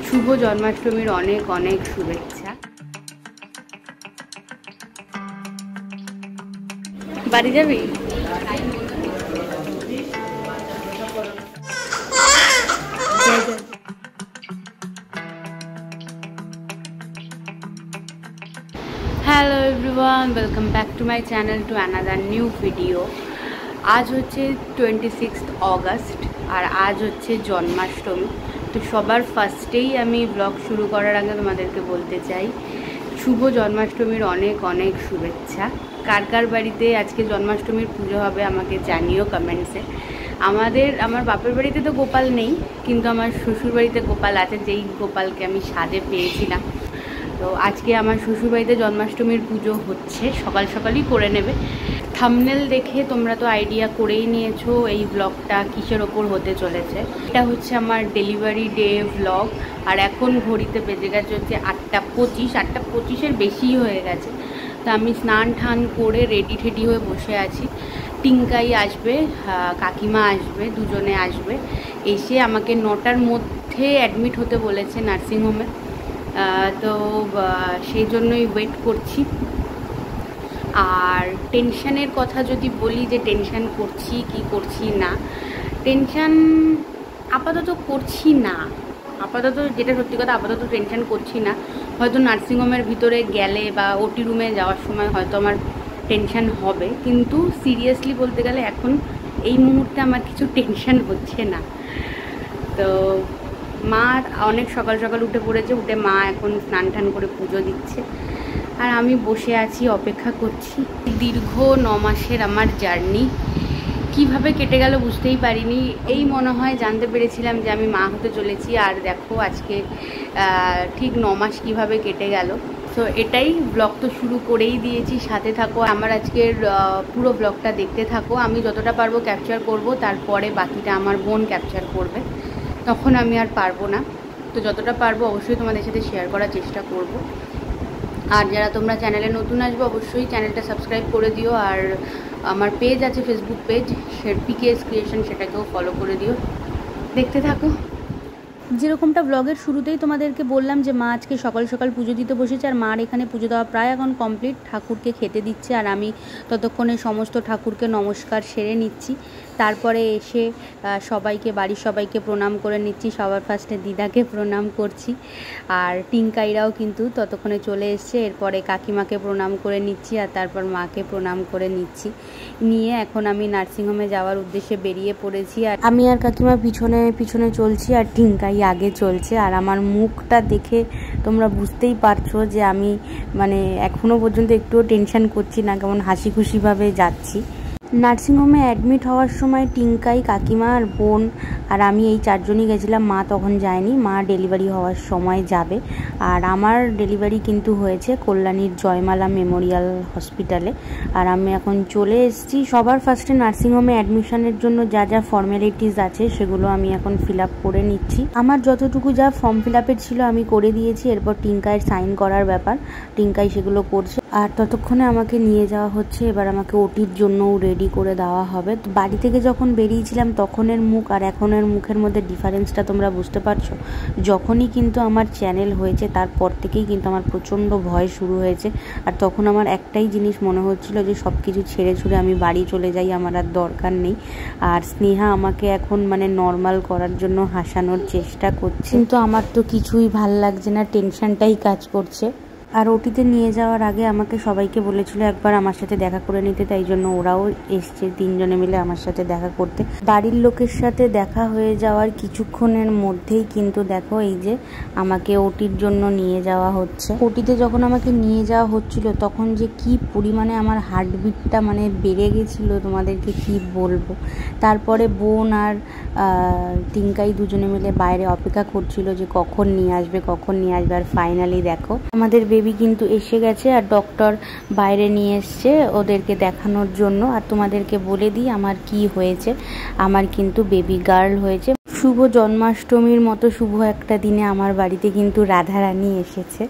শুভ জন্মাষ্টমীর অনেক অনেক শুভেচ্ছা। বাড়ি যাবি? Hello everyone, welcome back to my channel to another new video. আজ হচ্ছে 26 অগস্ট আর আজ হচ্ছে জন্মাষ্টমী। তো সবার ফার্স্টেই আমি ব্লগ শুরু করার আগে তোমাদেরকে বলতে চাই শুভ জন্মাষ্টমীর অনেক অনেক শুভেচ্ছা। কার কার বাড়িতে আজকে জন্মাষ্টমীর পুজো হবে আমাকে জানিও কমেন্টসে। আমার বাপের বাড়িতে তো গোপাল নেই, কিন্তু আমার শ্বশুর বাড়িতে গোপাল আছে, যেই গোপালকে আমি সাজে পেয়েছিলাম। তো আজকে আমার শ্বশুরবাড়িতে জন্মাষ্টমীর পুজো হচ্ছে, সকাল সকালই করে নেবে। থাম্বনেল দেখে তোমরা তো আইডিয়া করেই নিয়েছো এই ব্লগটা কিসের ওপর হতে চলেছে। এটা হচ্ছে আমার ডেলিভারি ডে ব্লগ, আর এখন ঘড়িতে বেজে গেছে হচ্ছে 8:25। 8:25-এর বেশিই হয়ে গেছে। তো আমি স্নান ঠান করে রেডি ঠেডি হয়ে বসে আছি। টিঙ্কাই আসবে, কাকিমা আসবে, দুজনে আসবে। এসে আমাকে 9টার মধ্যে অ্যাডমিট হতে বলেছে নার্সিংহোমে। তো সেই জন্যই ওয়েট করছি। আর টেনশানের কথা যদি বলি যে টেনশান করছি কি করছি না, টেনশান আপাতত করছি না। আপাতত যেটা সত্যি কথা, আপাতত টেনশান করছি না। হয়তো নার্সিংহোমের ভিতরে গেলে বা ওটি রুমে যাওয়ার সময় হয়তো আমার টেনশান হবে, কিন্তু সিরিয়াসলি বলতে গেলে এখন এই মুহূর্তে আমার কিছু টেনশান হচ্ছে না। তো মা অনেক সকাল সকাল উঠে পড়েছে, উঠে মা এখন স্নান টান করে পুজো দিচ্ছে, আর আমি বসে আছি অপেক্ষা করছি। দীর্ঘ 9 মাসের আমার জার্নি কিভাবে কেটে গেল বুঝতেই পারিনি। এই মনে হয় জানতে পেরেছিলাম যে আমি মা হতে চলেছি, আর দেখো আজকে ঠিক 9 মাস কীভাবে কেটে গেল। তো এটাই, ব্লগ তো শুরু করেই দিয়েছি, সাথে থাকো, আমার আজকের পুরো ব্লগটা দেখতে থাকো। আমি যতটা পারবো ক্যাপচার করব, তারপরে বাকিটা আমার বোন ক্যাপচার করবে, তখন আমি আর পারবো না। তো যতটা পারবো অবশ্যই তোমাদের সাথে শেয়ার করার চেষ্টা করব। আর যারা তোমরা চ্যানেলে নতুন আসবে অবশ্যই চ্যানেলটা সাবস্ক্রাইব করে দিও। আর আমার পেজ আছে, ফেসবুক পেজ পিকেএস ক্রিয়েশন, সেটাকেও ফলো করে দিও। দেখতে থাকো। যেরকমটা ব্লগের শুরুতেই তোমাদেরকে বললাম যে মা আজকে সকাল সকাল পুজো দিতে বসেছে, আর মার এখানে পুজো দেওয়া প্রায় এখন কমপ্লিট। ঠাকুরকে খেতে দিচ্ছে, আর আমি ততক্ষণে সমস্ত ঠাকুরকে নমস্কার সেরে নিচ্ছি। তারপরে এসে বাড়ির সবাইকে প্রণাম করে নিচ্ছি। সবার ফার্স্টে দিদাকে প্রণাম করছি, আর টিঙ্কাইরাও কিন্তু ততক্ষণে চলে এসছে। এরপরে কাকিমাকে প্রণাম করে নিচ্ছি, আর তারপর মাকে প্রণাম করে নিচ্ছি। নিয়ে এখন আমি নার্সিংহোমে যাওয়ার উদ্দেশ্যে বেরিয়ে পড়েছি। আর আমি আর কাকিমা পিছনে পিছনে চলছি, আর টিঙ্কাই আগে চলছে। আর আমার মুখটা দেখে তোমরা বুঝতেই পারছো যে আমি এখনো পর্যন্ত একটুও টেনশন করছি না, কেমন হাসি খুশিভাবে যাচ্ছি। নার্সিংহোমে অ্যাডমিট হওয়ার সময় টিঙ্কাই, কাকিমা আর বোন আর আমি এই 4 জনই গেছিলাম। মা তখন যায়নি, মা ডেলিভারি হওয়ার সময় যাবে। আর আমার ডেলিভারি কিন্তু হয়েছে কল্যাণীর জয়মালা মেমোরিয়াল হসপিটালে। আর আমি এখন চলে এসেছি। সবার ফার্স্টে নার্সিংহোমে অ্যাডমিশনের জন্য যা যা ফর্মালিটিস আছে সেগুলো আমি এখন ফিল আপ করে নিচ্ছি। আমার যতটুকু যা ফর্ম ফিল আপের ছিল আমি করে দিয়েছি। এরপর টিঙ্কাইয়ের সাইন করার ব্যাপার, টিঙ্কাই সেগুলো করছে। আর ততক্ষণে আমাকে নিয়ে যাওয়া হচ্ছে, এবার আমাকে ওটির জন্যও রেডি করে দেওয়া হবে। তো বাড়ি থেকে যখন বেরিয়েছিলাম তখনের মুখ আর এখনের মুখের মধ্যে ডিফারেন্সটা তোমরা বুঝতে পারছো। যখনই কিন্তু আমার চ্যানেল হয়েছে তারপর থেকেই কিন্তু আমার প্রচণ্ড ভয় শুরু হয়েছে। আর তখন আমার একটাই জিনিস মনে হচ্ছিল যে সব কিছু ছেড়ে ছুড়ে আমি বাড়ি চলে যাই, আমার আর দরকার নেই। আর স্নেহা আমাকে এখন নর্মাল করার জন্য হাসানোর চেষ্টা করছে, কিন্তু আমার তো কিছুই ভাল লাগছে না, টেনশনটাই কাজ করছে। আর ওটিতে নিয়ে যাওয়ার আগে আমাকে সবাইকে বলেছিল একবার আমার সাথে দেখা করে নিতে, তাই জন্য ওরাও এসছে 3 জনে মিলে আমার সাথে দেখা করতে। বাড়ির লোকের সাথে দেখা হয়ে যাওয়ার কিছুক্ষণের মধ্যেই কিন্তু দেখো এই যে আমাকে ওটির জন্য নিয়ে যাওয়া হচ্ছে। ওটিতে যখন আমাকে নিয়ে যাওয়া হচ্ছিল তখন যে কি পরিমাণে আমার হার্টবিটটা বেড়ে গেছিলো তোমাদেরকে কি বলবো। তারপরে বোন আর টিঙ্কাই দুজনে মিলে বাইরে অপেক্ষা করছিল যে কখন নিয়ে আসবে। আর ফাইনালি দেখো আমাদের বেবি কিন্তু এসে গেছে, আর ডক্টর বাইরে নিয়ে এসছে ওদেরকে দেখানোর জন্য। আর তোমাদেরকে বলে দিই আমার কি হয়েছে, আমার কিন্তু বেবি গার্ল হয়েছে। শুভ জন্মাষ্টমীর মতো শুভ একটা দিনে আমার বাড়িতে কিন্তু রাধারানী এসেছে।